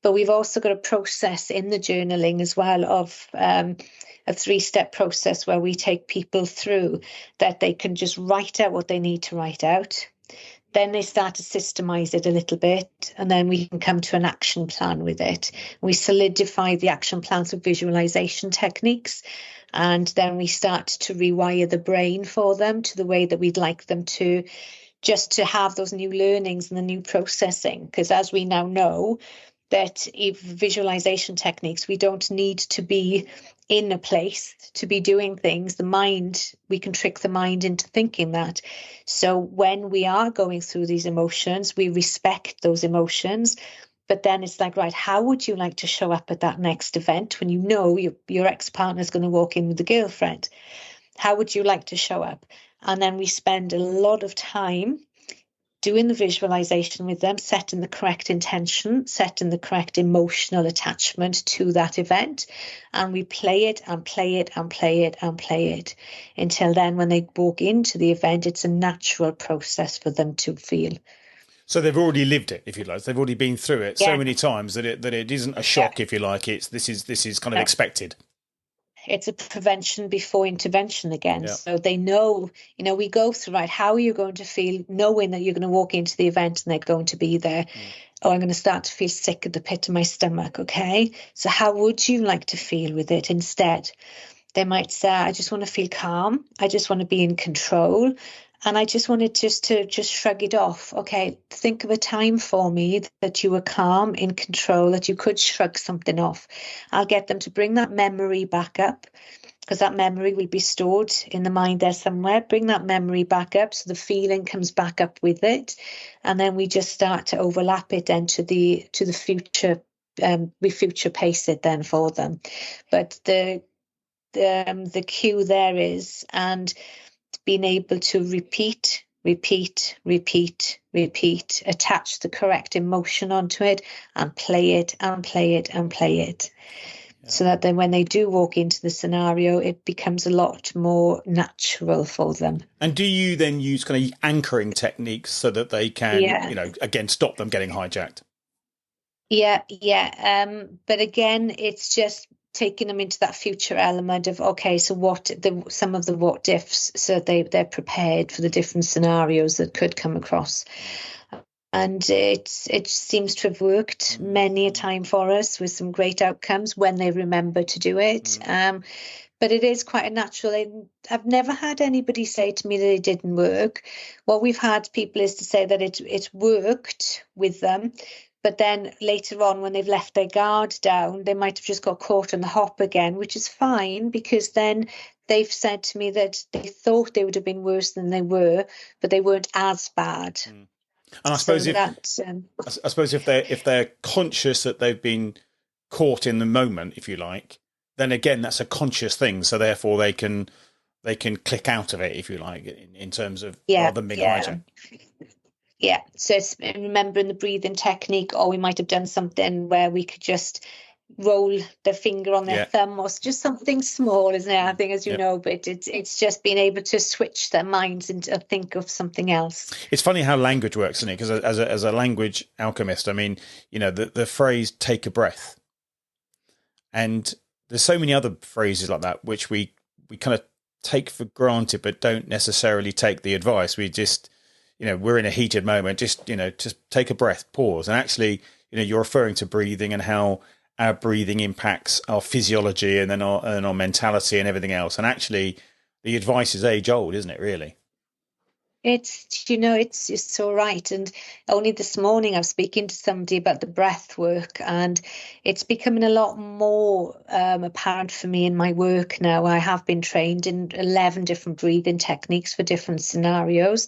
But we've also got a process in the journaling as well of a 3-step process where we take people through that they can just write out what they need to write out. Then they start to systemize it a little bit, and then we can come to an action plan with it. We solidify the action plans with visualization techniques, and then we start to rewire the brain for them to the way that we'd like them to, just to have those new learnings and the new processing. Because as we now know, that visualization techniques, we don't need to be in a place to be doing things. The mind, we can trick the mind into thinking that. So when we are going through these emotions, we respect those emotions. But then it's like, right, how would you like to show up at that next event when your ex-partner is going to walk in with a girlfriend? How would you like to show up? And then we spend a lot of time doing the visualization with them, setting the correct intention, setting the correct emotional attachment to that event. And we play it and play it and play it and play it until then when they walk into the event, it's a natural process for them to feel. So they've already lived it, if you like. They've already been through it so many times that it isn't a shock, if you like. This is kind of expected. It's a prevention before intervention again. Yeah. So they know, we go through, right, how are you going to feel knowing that you're going to walk into the event and they're going to be there? Oh, I'm going to start to feel sick at the pit of my stomach. Okay. So how would you like to feel with it instead? They might say, I just want to feel calm. I just want to be in control. And I just wanted to shrug it off. Okay, think of a time for me that you were calm, in control, that you could shrug something off. I'll get them to bring that memory back up, because that memory will be stored in the mind there somewhere. Bring that memory back up so the feeling comes back up with it. And then we just start to overlap it then to the future. We future pace it then for them. But the cue there is, and being able to repeat, attach the correct emotion onto it and play it and play it and play it. Yeah. So that then when they do walk into the scenario, it becomes a lot more natural for them. And do you then use kind of anchoring techniques so that they can, again, stop them getting hijacked? Yeah. But again, it's just taking them into that future element of, okay, so some of the what ifs, so they're prepared for the different scenarios that could come across. And it seems to have worked many a time for us with some great outcomes when they remember to do it. But it is quite a natural. I've never had anybody say to me that it didn't work. What we've had people is to say that it worked with them. But then later on, when they've left their guard down, they might have just got caught in the hop again, which is fine, because then they've said to me that they thought they would have been worse than they were, but they weren't as bad. And I So suppose I suppose if they're conscious that they've been caught in the moment, if you like, then again that's a conscious thing. So therefore they can click out of it, if you like, in terms of rather than being hijacked. Yeah, so it's remembering the breathing technique, or we might have done something where we could just roll the finger on their thumb, or just something small, isn't it? I think, as you know, but it's just being able to switch their minds and think of something else. It's funny how language works, isn't it? Because as a language alchemist, I mean, you know, the phrase "take a breath," and there's so many other phrases like that which we kind of take for granted, but don't necessarily take the advice. We just, you know, we're in a heated moment, just take a breath, pause. And actually, you know, you're referring to breathing and how our breathing impacts our physiology and then our mentality and everything else. And actually the advice is age old, isn't it, really? It's so right. And only this morning I was speaking to somebody about the breath work, and it's becoming a lot more apparent for me in my work now. I have been trained in 11 different breathing techniques for different scenarios,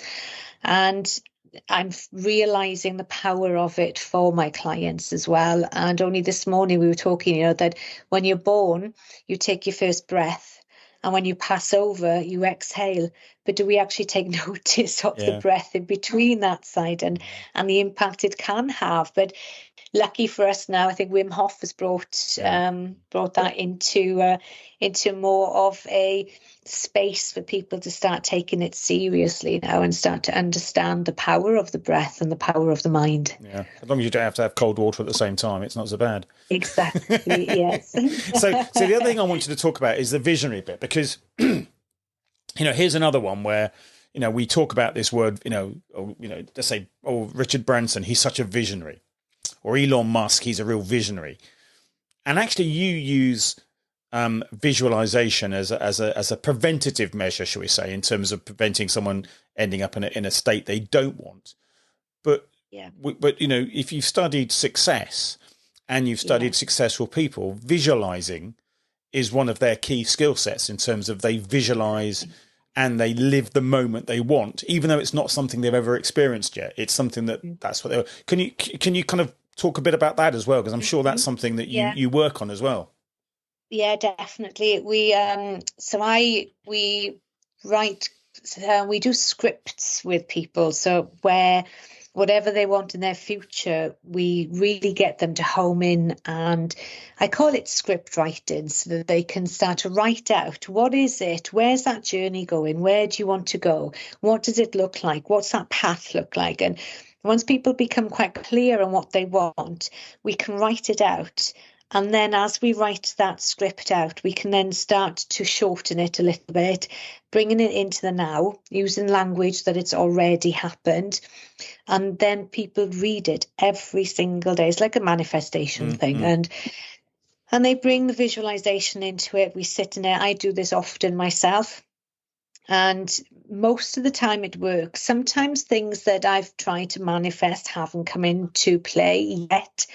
and I'm realizing the power of it for my clients as well. And only this morning we were talking, that when you're born, you take your first breath. And when you pass over, you exhale. But do we actually take notice of the breath in between that side and the impact it can have? But lucky for us now, I think Wim Hof has brought that into more of a space for people to start taking it seriously now and start to understand the power of the breath and the power of the mind. Yeah, as long as you don't have to have cold water at the same time, it's not so bad. Exactly, yes. So the other thing I wanted to talk about is the visionary bit, because here's another one where we talk about this word, let's say, Richard Branson, he's such a visionary, or Elon Musk, he's a real visionary. And actually you use visualization as a preventative measure, shall we say, in terms of preventing someone ending up in a state they don't want. But if you've studied success and you've studied successful people, visualizing is one of their key skill sets, in terms of they visualize and they live the moment they want, even though it's not something they've ever experienced yet. It's something that's what they can you kind of talk a bit about that as well? Because I'm sure that's something that you work on as well. Yeah, definitely. We do scripts with people. So where whatever they want in their future, we really get them to home in, and I call it script writing, so that they can start to write out, what is it? Where's that journey going? Where do you want to go? What does it look like? What's that path look like? And once people become quite clear on what they want, we can write it out. And then as we write that script out, we can then start to shorten it a little bit, bringing it into the now, using language that it's already happened. And then people read it every single day. It's like a manifestation thing. And they bring the visualization into it. We sit in it. I do this often myself. And most of the time it works. Sometimes things that I've tried to manifest haven't come into play yet.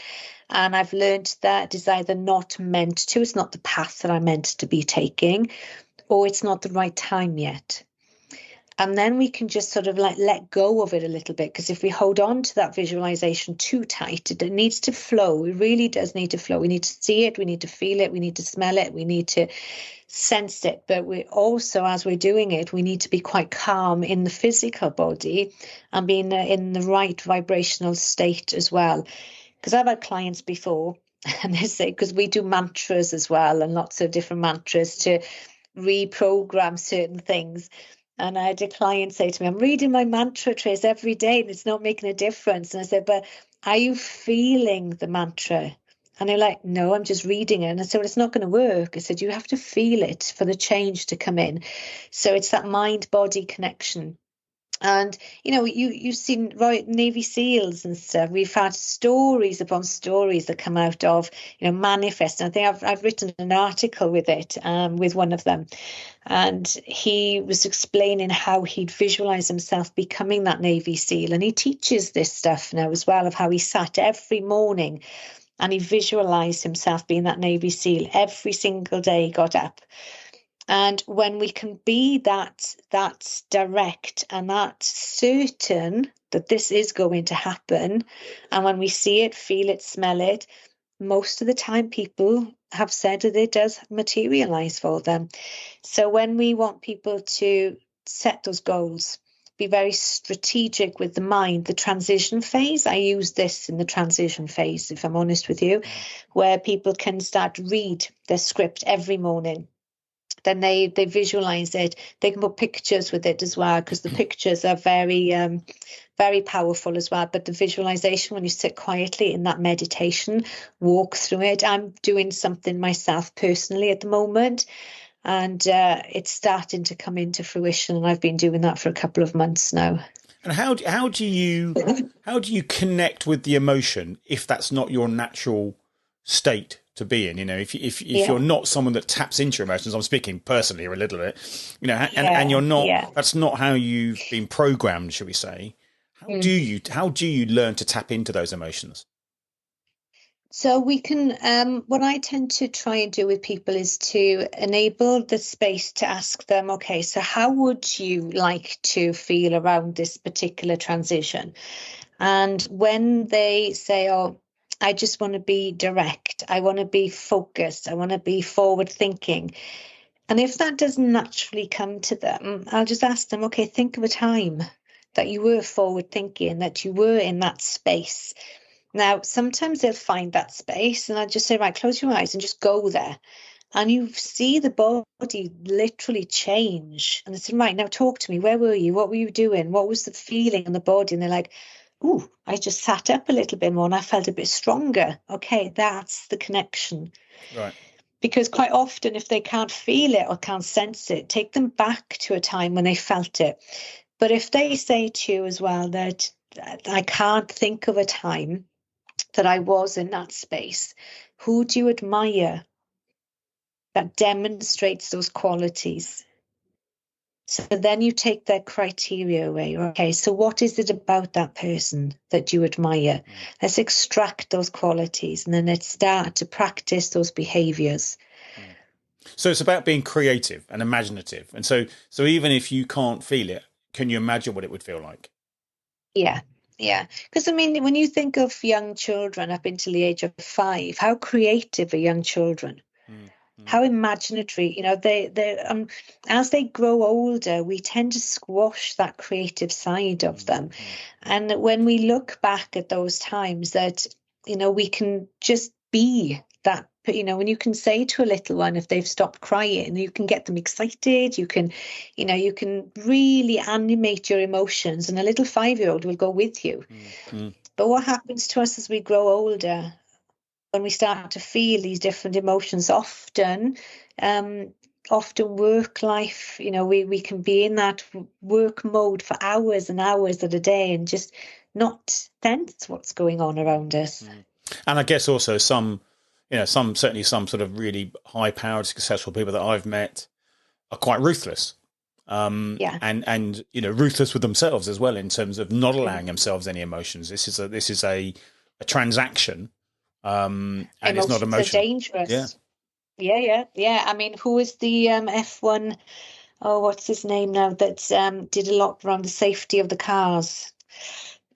And I've learned that is either not meant to, it's not the path that I'm meant to be taking, or it's not the right time yet. And then we can just sort of like let go of it a little bit, because if we hold on to that visualization too tight, it needs to flow. It really does need to flow. We need to see it. We need to feel it. We need to smell it. We need to sense it. But we also, as we're doing it, we need to be quite calm in the physical body and be in the right vibrational state as well. Because I've had clients before, and they say, because we do mantras as well, and lots of different mantras to reprogram certain things. And I had a client say to me, I'm reading my mantra, Trace, every day, and it's not making a difference. And I said, but are you feeling the mantra? And they're like, no, I'm just reading it. And I said, well, it's not going to work. I said, you have to feel it for the change to come in. So it's that mind-body connection. And, you've seen Navy SEALs and stuff. We've had stories upon stories that come out of, manifest. And I think I've written an article with it, with one of them. And he was explaining how he'd visualize himself becoming that Navy SEAL. And he teaches this stuff now as well, of how he sat every morning and he visualized himself being that Navy SEAL every single day he got up. And when we can be that direct and that certain that this is going to happen, and when we see it, feel it, smell it, most of the time people have said that it does materialize for them. So when we want people to set those goals, be very strategic with the mind, the transition phase, I use this in the transition phase, if I'm honest with you, where people can start to read their script every morning. Then they visualize it. They can put pictures with it as well, because the pictures are very powerful as well. But the visualization, when you sit quietly in that meditation, walk through it. I'm doing something myself personally at the moment, and it's starting to come into fruition. And I've been doing that for a couple of months now. And how do you connect with the emotion if that's not your natural state to be in? You know, if you're not someone that taps into your emotions, I'm speaking personally a little bit, you know, and you're not, that's not how you've been programmed, should we say? How do you learn to tap into those emotions? So we can, what I tend to try and do with people is to enable the space to ask them, okay, so how would you like to feel around this particular transition? And when they say, oh, I just want to be direct, I want to be focused, I want to be forward thinking. And if that doesn't naturally come to them, I'll just ask them, okay, think of a time that you were forward thinking, that you were in that space. Now, sometimes they'll find that space and I just say, right, close your eyes and just go there. And you see the body literally change. And they say, right, now talk to me. Where were you? What were you doing? What was the feeling in the body? And they're like, ooh, I just sat up a little bit more and I felt a bit stronger. Okay, that's the connection. Right. Because quite often, if they can't feel it or can't sense it, take them back to a time when they felt it. But if they say to you as well that I can't think of a time that I was in that space, who do you admire that demonstrates those qualities? So then you take their criteria away. Okay, so what is it about that person that you admire? Let's extract those qualities and then let's start to practice those behaviours. So it's about being creative and imaginative. And so even if you can't feel it, can you imagine what it would feel like? Yeah. Yeah, because I mean, when you think of young children up until the age of 5, how creative are young children? How imaginatory, you know, they as they grow older, we tend to squash that creative side of them. And when we look back at those times that, you know, we can just be that, you know, when you can say to a little one, if they've stopped crying, you can get them excited, you can, you know, you can really animate your emotions, and a little 5-year-old will go with you. But what happens to us as we grow older, when we start to feel these different emotions, often work life, you know, we can be in that work mode for hours and hours at a day and just not sense what's going on around us. And I guess also certainly some sort of really high powered, successful people that I've met are quite ruthless. And you know, ruthless with themselves as well, in terms of not allowing themselves any emotions. This is a transaction. And emotions, it's not emotional. Are dangerous. Yeah. I mean, who is the F1? Oh, what's his name now? That did a lot around the safety of the cars.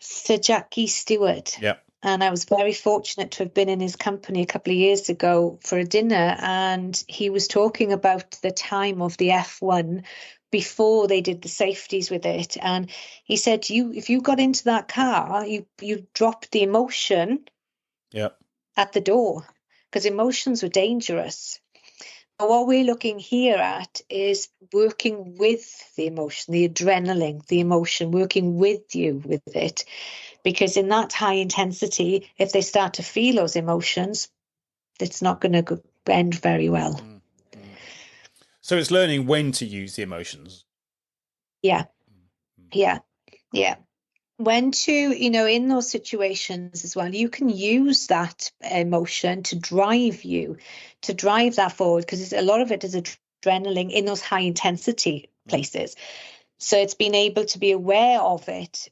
Sir Jackie Stewart. Yeah. And I was very fortunate to have been in his company a couple of years ago for a dinner, and he was talking about the time of the F1 before they did the safeties with it. And he said, if you got into that car, you dropped the emotion. Yeah. At the door, because emotions were dangerous. But what we're looking here at is working with the emotion, the adrenaline, the emotion, working with you with it. Because in that high intensity, if they start to feel those emotions, it's not going to end very well. So it's learning when to use the emotions. Yeah. When to, you know, in those situations as well, you can use that emotion to drive that forward, because a lot of it is adrenaline in those high intensity places. So it's being able to be aware of it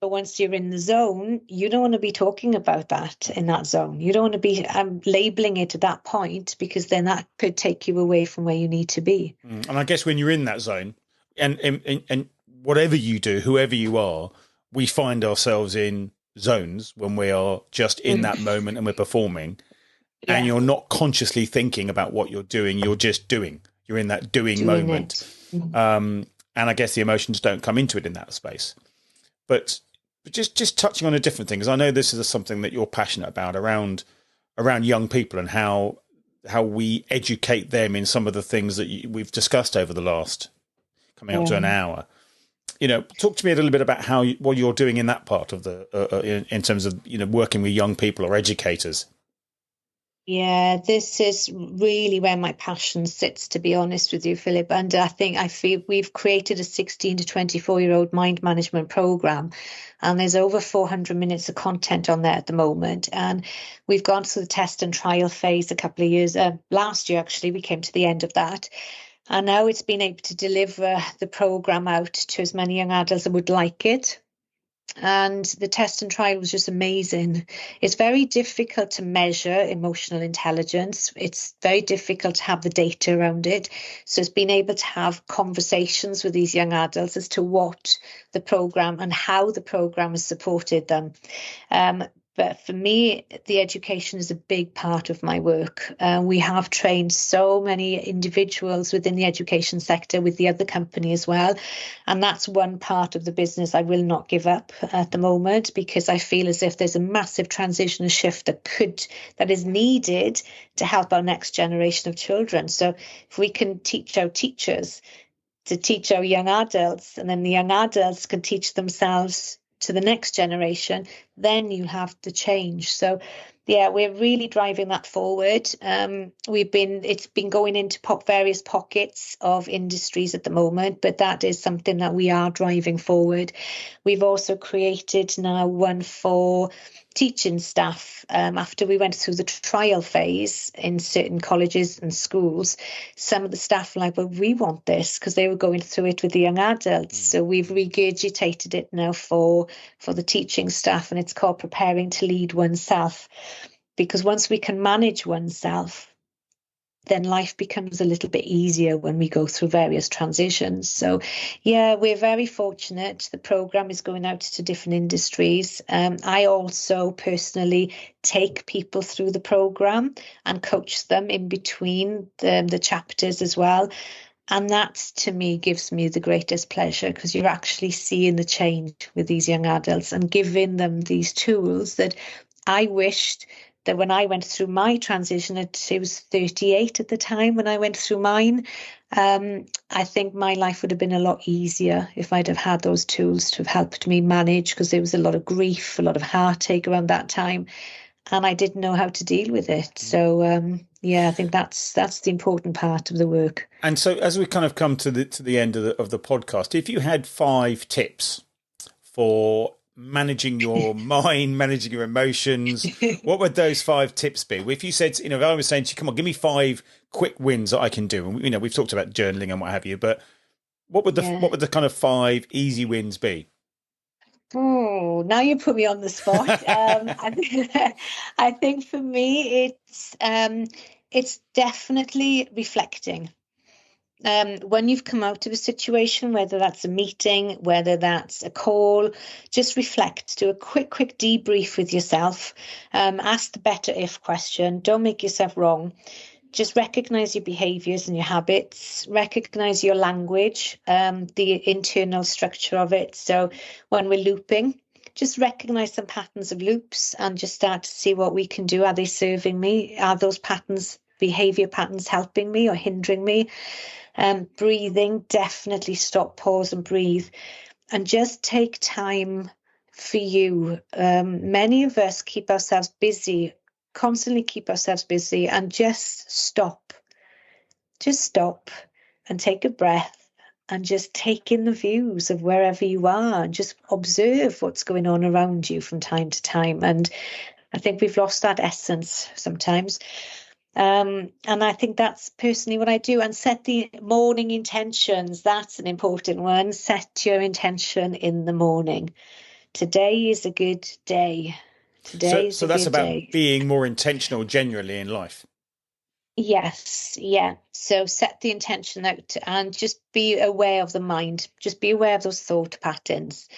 But once you're in the zone, you don't want to be talking about that in that zone. You don't want to be labeling it at that point, because then that could take you away from where you need to be. And I guess when you're in that zone, and whatever you do, whoever you are, we find ourselves in zones when we are just in that moment and we're performing, and you're not consciously thinking about what you're doing. You're just doing. You're in that doing moment. And I guess the emotions don't come into it in that space. But just touching on a different thing, because I know this is something that you're passionate about around young people and how we educate them in some of the things that we've discussed over the last coming up to an hour. Talk to me a little bit about what you're doing in that part of the in terms of working with young people or educators. Yeah, this is really where my passion sits, to be honest with you, Philip. And I feel we've created a 16 to 24-year-old mind management program, and there's over 400 minutes of content on there at the moment. And we've gone through the test and trial phase a couple of years. Last year, actually, we came to the end of that. And now it's been able to deliver the program out to as many young adults as would like it. And the test and trial was just amazing. It's very difficult to measure emotional intelligence. It's very difficult to have the data around it. So it's been able to have conversations with these young adults as to what the program and how the program has supported them. But for me, the education is a big part of my work. We have trained so many individuals within the education sector with the other company as well. And that's one part of the business I will not give up at the moment, because I feel as if there's a massive transition and shift that is needed to help our next generation of children. So if we can teach our teachers to teach our young adults, and then the young adults can teach themselves to the next generation, then you have the change. So yeah, we're really driving that forward. It's been going into various pockets of industries at the moment, but that is something that we are driving forward. We've also created now one for teaching staff. After we went through the trial phase in certain colleges and schools, some of the staff were like, well, we want this, because they were going through it with the young adults. So we've regurgitated it now for the teaching staff, and it's called Preparing to Lead Oneself. Because once we can manage oneself, then life becomes a little bit easier when we go through various transitions. So yeah, we're very fortunate. The program is going out to different industries. I also personally take people through the program and coach them in between the chapters as well. And that, to me, gives me the greatest pleasure, because you're actually seeing the change with these young adults and giving them these tools that I wished that when I went through my transition, I was 38 at the time when I went through mine. I think my life would have been a lot easier if I'd have had those tools to have helped me manage, because there was a lot of grief, a lot of heartache around that time, and I didn't know how to deal with it. So I think that's the important part of the work. And so, as we kind of come to the end of the podcast, if you had 5 tips for managing your mind, managing your emotions, what would those 5 tips be? If you said, if I was saying to you, come on, give me 5 quick wins that I can do, and we've talked about journaling and what have you, but what would the kind of 5 easy wins be? Oh, now you put me on the spot. I think for me, it's definitely reflecting. When you've come out of a situation, whether that's a meeting, whether that's a call, just reflect, do a quick debrief with yourself, ask the better if question, don't make yourself wrong. Just recognize your behaviours and your habits, recognize your language, the internal structure of it. So when we're looping, just recognize some patterns of loops and just start to see what we can do. Are they serving me? Are those behaviour patterns helping me or hindering me? Breathing, definitely stop, pause and breathe, and just take time for you. Many of us constantly keep ourselves busy, and just stop and take a breath and just take in the views of wherever you are and just observe what's going on around you from time to time. And I think we've lost that essence sometimes. And I think that's personally what I do. And set the morning intentions. That's an important one. Set your intention in the morning. today is a good day. So that's about being more intentional generally in life. Yes, yeah. So set the intention out and just be aware of the mind. Just be aware of those thought patterns.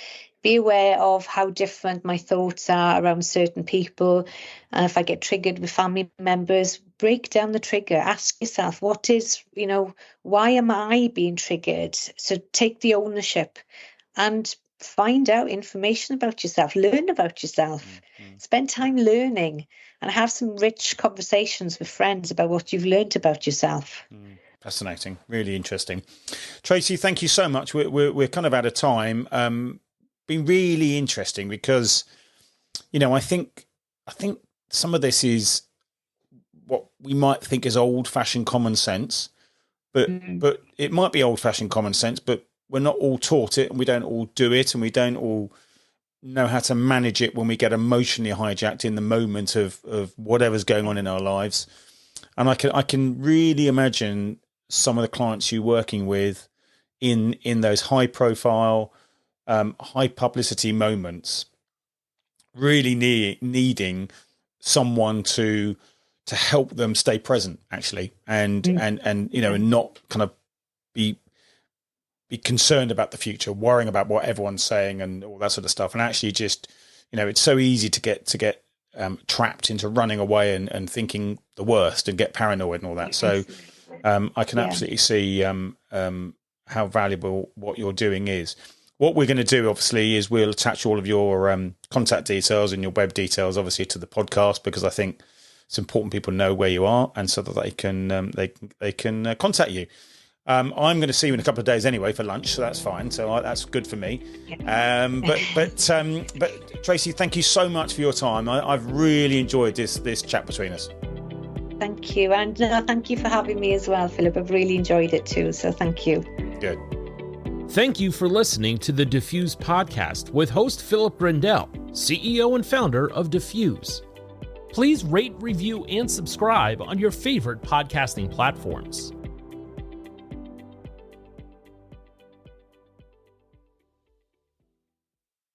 Be aware of how different my thoughts are around certain people. If I get triggered with family members, break down the trigger. Ask yourself, why am I being triggered? So take the ownership and find out information about yourself. Learn about yourself. Spend time learning and have some rich conversations with friends about what you've learned about yourself. Fascinating. Really interesting. Tracey, thank you so much. We're kind of out of time. Been really interesting because, I think some of this is what we might think is old-fashioned common sense, but it might be old-fashioned common sense, but we're not all taught it, and we don't all do it, and we don't all know how to manage it when we get emotionally hijacked in the moment of whatever's going on in our lives. And I can really imagine some of the clients you're working with in those high-profile, high publicity moments, really needing someone to help them stay present, actually, and not kind of be concerned about the future, worrying about what everyone's saying and all that sort of stuff. And actually just, it's so easy to get trapped into running away and thinking the worst and get paranoid and all that. So I can absolutely see how valuable what you're doing is. What we're going to do, obviously, is we'll attach all of your contact details and your web details, obviously, to the podcast, because I think it's important people know where you are, and so that they can contact you. I'm going to see you in a couple of days anyway for lunch, so that's fine. So that's good for me. But Tracey, thank you so much for your time. I've really enjoyed this chat between us. Thank you, and thank you for having me as well, Philip. I've really enjoyed it too. So thank you. Good. Thank you for listening to the Diffuse podcast with host Philip Grindell, CEO and founder of Diffuse. Please rate, review, and subscribe on your favorite podcasting platforms.